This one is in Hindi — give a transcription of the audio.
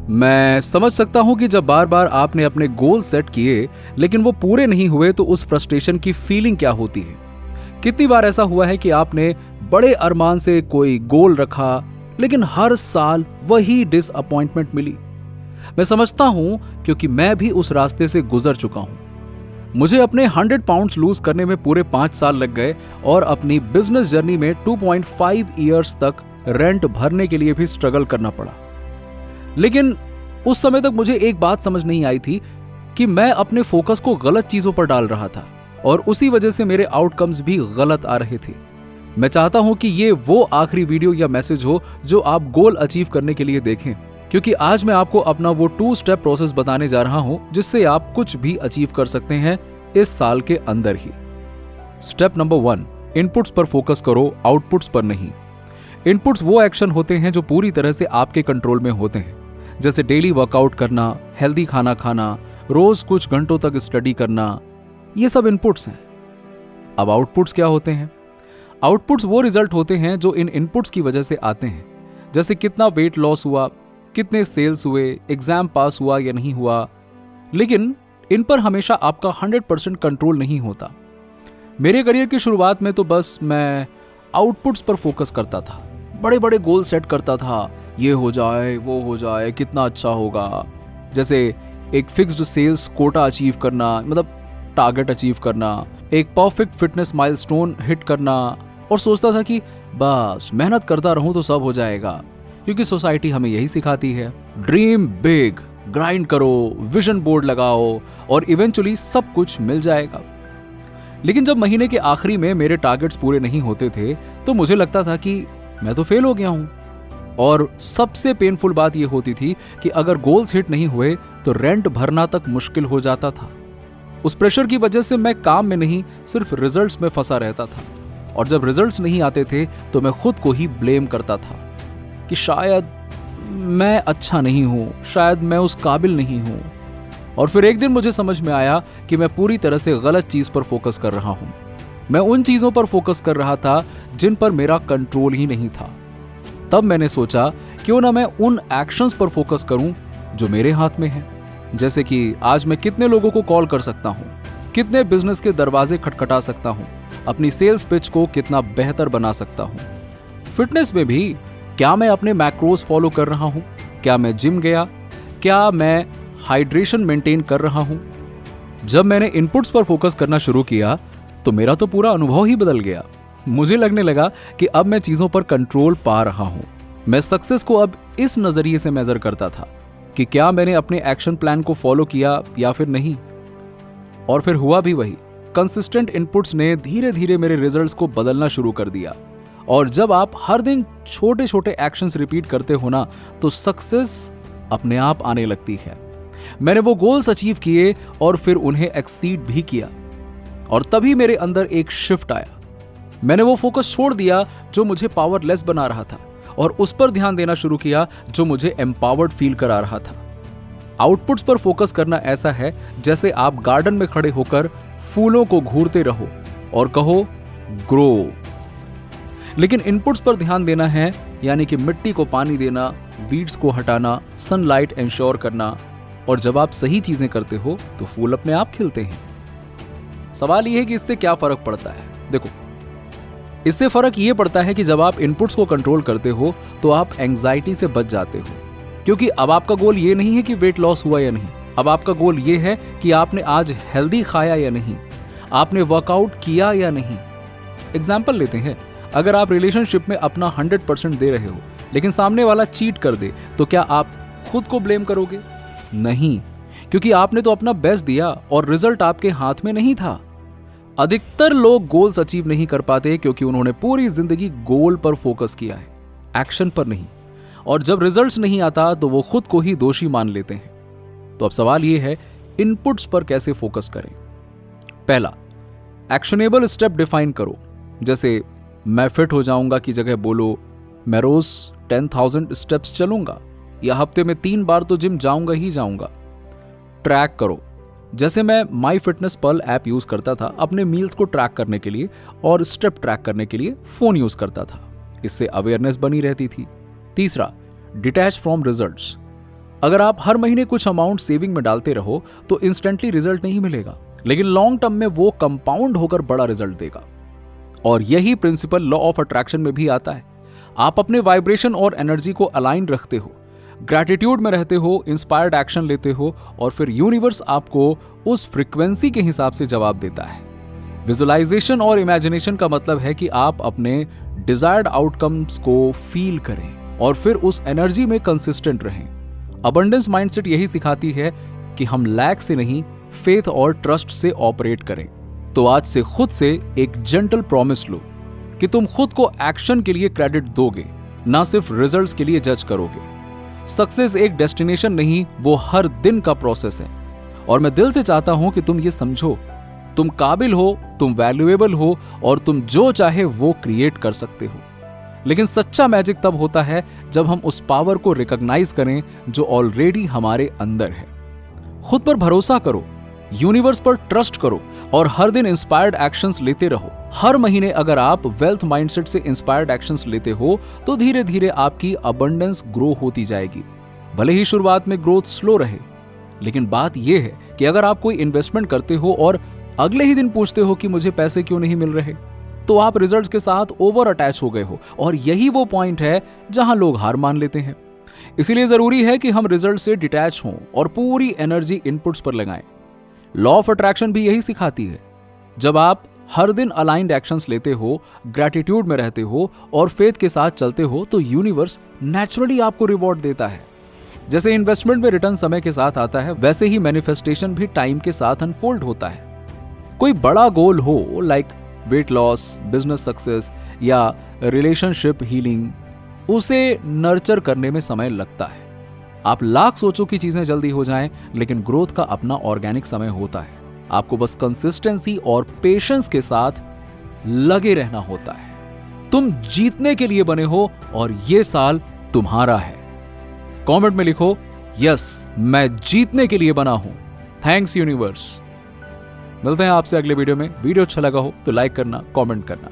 मैं समझ सकता हूं कि जब बार बार आपने अपने गोल सेट किए लेकिन वो पूरे नहीं हुए तो उस फ्रस्ट्रेशन की फीलिंग क्या होती है। कितनी बार ऐसा हुआ है कि आपने बड़े अरमान से कोई गोल रखा लेकिन हर साल वही डिसअपॉइंटमेंट मिली। मैं समझता हूं क्योंकि मैं भी उस रास्ते से गुजर चुका हूं। मुझे अपने 100 पाउंड्स लूज करने में पूरे 5 साल लग गए और अपनी बिजनेस जर्नी में 2.5 इयर्स तक रेंट भरने के लिए भी स्ट्रगल करना पड़ा। लेकिन उस समय तक मुझे एक बात समझ नहीं आई थी कि मैं अपने फोकस को गलत चीजों पर डाल रहा था और उसी वजह से मेरे आउटकम्स भी गलत आ रहे थे। मैं चाहता हूं कि ये वो आखिरी वीडियो या मैसेज हो जो आप गोल अचीव करने के लिए देखें, क्योंकि आज मैं आपको अपना वो 2 स्टेप प्रोसेस बताने जा रहा हूं जिससे आप कुछ भी अचीव कर सकते हैं इस साल के अंदर ही। स्टेप नंबर 1, इनपुट्स पर फोकस करो, आउटपुट्स पर नहीं। इनपुट्स वो एक्शन होते हैं जो पूरी तरह से आपके कंट्रोल में होते हैं, जैसे डेली वर्कआउट करना, हेल्दी खाना खाना, रोज कुछ घंटों तक स्टडी करना, ये सब इनपुट्स हैं। अब आउटपुट्स क्या होते हैं? आउटपुट्स वो रिजल्ट होते हैं जो इन इनपुट्स की वजह से आते हैं, जैसे कितना वेट लॉस हुआ, कितने सेल्स हुए, एग्जाम पास हुआ या नहीं हुआ। लेकिन इन पर हमेशा आपका 100% कंट्रोल नहीं होता। मेरे करियर की शुरुआत में तो बस मैं आउटपुट्स पर फोकस करता था, बड़े बड़े गोल सेट करता था, ये हो जाए वो हो जाए, कितना अच्छा होगा। जैसे एक फिक्स्ड सेल्स कोटा अचीव करना, मतलब टारगेट अचीव करना, एक परफेक्ट फिटनेस माइलस्टोन हिट करना, और सोचता था कि बस मेहनत करता रहूं तो सब हो जाएगा, क्योंकि सोसाइटी हमें यही सिखाती है, ड्रीम बिग, ग्राइंड करो, विजन बोर्ड लगाओ और इवेंचुअली सब कुछ मिल जाएगा। लेकिन जब महीने के आखिरी में मेरे टारगेट्स पूरे नहीं होते थे तो मुझे लगता था कि मैं तो फेल हो गया हूं। और सबसे पेनफुल बात यह होती थी कि अगर गोल्स हिट नहीं हुए तो रेंट भरना तक मुश्किल हो जाता था। उस प्रेशर की वजह से मैं काम में नहीं, सिर्फ रिजल्ट्स में फंसा रहता था। और जब रिजल्ट्स नहीं आते थे तो मैं खुद को ही ब्लेम करता था कि शायद मैं अच्छा नहीं हूं, शायद मैं उस काबिल नहीं हूं। और फिर एक दिन मुझे समझ में आया कि मैं पूरी तरह से गलत चीज पर फोकस कर रहा हूं। मैं उन चीजों पर फोकस कर रहा था जिन पर मेरा कंट्रोल ही नहीं था। तब मैंने सोचा क्यों ना मैं उन एक्शंस पर फोकस करूं जो मेरे हाथ में हैं। जैसे कि आज मैं कितने लोगों को कॉल कर सकता हूं, कितने बिजनेस के दरवाजे खटखटा सकता हूं, अपनी सेल्स पिच को कितना बेहतर बना सकता हूं। फिटनेस में भी क्या मैं अपने मैक्रोस फॉलो कर रहा हूं, क्या मैं जिम गया, क्या मैं हाइड्रेशन मेंटेन कर रहा हूं। जब मैंने इनपुट्स पर फोकस करना शुरू किया तो मेरा तो पूरा अनुभव ही बदल गया। मुझे लगने लगा कि अब मैं चीजों पर कंट्रोल पा रहा हूं। मैं सक्सेस को अब इस नजरिए से मेजर करता था कि क्या मैंने अपने एक्शन प्लान को फॉलो किया या फिर नहीं। और फिर हुआ भी वही। कंसिस्टेंट इनपुट्स ने धीरे धीरे मेरे रिजल्ट्स को बदलना शुरू कर दिया। और जब आप हर दिन छोटे छोटे एक्शंस रिपीट करते हो ना, तो सक्सेस अपने आप आने लगती है। मैंने वो गोल्स अचीव किए और फिर उन्हें एक्सीड भी किया। और तभी मेरे अंदर एक शिफ्ट आया। मैंने वो फोकस छोड़ दिया जो मुझे पावरलेस बना रहा था और उस पर ध्यान देना शुरू किया जो मुझे एम्पावर्ड फील करा रहा था। आउटपुट्स पर फोकस करना ऐसा है जैसे आप गार्डन में खड़े होकर फूलों को घूरते रहो और कहो ग्रो। लेकिन इनपुट्स पर ध्यान देना है, यानी कि मिट्टी को पानी देना, वीड्स को हटाना, सनलाइट इंश्योर करना। और जब आप सही चीजें करते हो तो फूल अपने आप खिलते हैं। सवाल यह है कि इससे क्या फर्क पड़ता है। देखो, इससे फर्क यह पड़ता है कि जब आप इनपुट्स को कंट्रोल करते हो तो आप एंजाइटी से बच जाते हो, क्योंकि अब आपका गोल ये नहीं है कि वेट लॉस हुआ या नहीं। अब आपका गोल ये है कि आपने आज हेल्दी खाया या नहीं, आपने वर्कआउट किया या नहीं। एग्जाम्पल लेते हैं, अगर आप रिलेशनशिप में अपना 100% दे रहे हो लेकिन सामने वाला चीट कर दे तो क्या आप खुद को ब्लेम करोगे? नहीं, क्योंकि आपने तो अपना बेस्ट दिया और रिजल्ट आपके हाथ में नहीं था। अधिकतर लोग गोल्स अचीव नहीं कर पाते क्योंकि उन्होंने पूरी जिंदगी गोल पर फोकस किया है, एक्शन पर नहीं। और जब रिजल्ट्स नहीं आता तो वो खुद को ही दोषी मान लेते हैं। तो अब सवाल ये है, इनपुट्स पर कैसे फोकस करें? पहला, एक्शनेबल स्टेप डिफाइन करो। जैसे मैं फिट हो जाऊंगा की जगह बोलो मैं रोज 10,000 स्टेप्स चलूंगा या हफ्ते में 3 बार तो जिम जाऊंगा ही जाऊंगा। ट्रैक करो। जैसे मैं माई फिटनेस पल ऐप यूज करता था अपने मील्स को ट्रैक करने के लिए और स्टेप ट्रैक करने के लिए फोन यूज करता था। इससे अवेयरनेस बनी रहती थी। तीसरा, डिटैच फ्रॉम रिजल्ट्स। अगर आप हर महीने कुछ अमाउंट सेविंग में डालते रहो तो इंस्टेंटली रिजल्ट नहीं मिलेगा, लेकिन लॉन्ग टर्म में वो कंपाउंड होकर बड़ा रिजल्ट देगा। और यही प्रिंसिपल लॉ ऑफ अट्रैक्शन में भी आता है। आप अपने वाइब्रेशन और एनर्जी को अलाइन रखते हो, ग्रैटिट्यूड में रहते हो, इंस्पायर्ड एक्शन लेते हो और फिर यूनिवर्स आपको उस फ्रीक्वेंसी के हिसाब से जवाब देता है। विजुअलाइजेशन और इमेजिनेशन का मतलब है कि आप अपने डिजायर्ड आउटकम्स को फील करें और फिर उस एनर्जी में कंसिस्टेंट रहें। अबंडेंस माइंडसेट यही सिखाती है कि हम लैक से नहीं, फेथ और ट्रस्ट से ऑपरेट करें। तो आज से खुद से एक जेंटल प्रॉमिस लो कि तुम खुद को एक्शन के लिए क्रेडिट दोगे, ना सिर्फ रिजल्ट्स के लिए जज करोगे। सक्सेस एक डेस्टिनेशन नहीं, वो हर दिन का प्रोसेस है। और मैं दिल से चाहता हूं कि तुम ये समझो, तुम काबिल हो, तुम वैल्यूएबल हो और तुम जो चाहे वो क्रिएट कर सकते हो। लेकिन सच्चा मैजिक तब होता है जब हम उस पावर को रिकॉग्नाइज करें जो ऑलरेडी हमारे अंदर है। खुद पर भरोसा करो, यूनिवर्स पर ट्रस्ट करो और हर दिन इंस्पायर्ड एक्शंस लेते रहो। हर महीने अगर आप वेल्थ माइंडसेट से इंस्पायर्ड एक्शंस लेते हो तो धीरे धीरे आपकी अबंडेंस ग्रो होती जाएगी। भले ही शुरुआत में ग्रोथ स्लो रहे, लेकिन बात यह है कि अगर आप कोई इन्वेस्टमेंट करते हो और अगले ही दिन पूछते हो कि मुझे पैसे क्यों नहीं मिल रहे, तो आप रिजल्ट्स के साथ ओवर अटैच हो गए हो। और यही वो पॉइंट है जहां लोग हार मान लेते हैं। इसीलिए जरूरी है कि हम रिजल्ट से डिटैच हों और पूरी एनर्जी इनपुट्स पर लगाएं। लॉ ऑफ अट्रैक्शन भी यही सिखाती है। जब आप हर दिन अलाइंड एक्शंस लेते हो, ग्रैटिट्यूड में रहते हो और फेथ के साथ चलते हो तो यूनिवर्स नेचुरली आपको रिवॉर्ड देता है। जैसे इन्वेस्टमेंट में रिटर्न समय के साथ आता है, वैसे ही मैनिफेस्टेशन भी टाइम के साथ अनफोल्ड होता है। कोई बड़ा गोल हो like weight loss, business success या रिलेशनशिप हीलिंग, उसे नर्चर करने में समय लगता है। आप लाख सोचो कि चीजें जल्दी हो जाएं, लेकिन ग्रोथ का अपना ऑर्गेनिक समय होता है। आपको बस कंसिस्टेंसी और पेशेंस के साथ लगे रहना होता है। तुम जीतने के लिए बने हो और ये साल तुम्हारा है। कमेंट में लिखो, यस मैं जीतने के लिए बना हूं, थैंक्स यूनिवर्स। मिलते हैं आपसे अगले वीडियो में। वीडियो अच्छा लगा हो तो लाइक करना, कमेंट करना।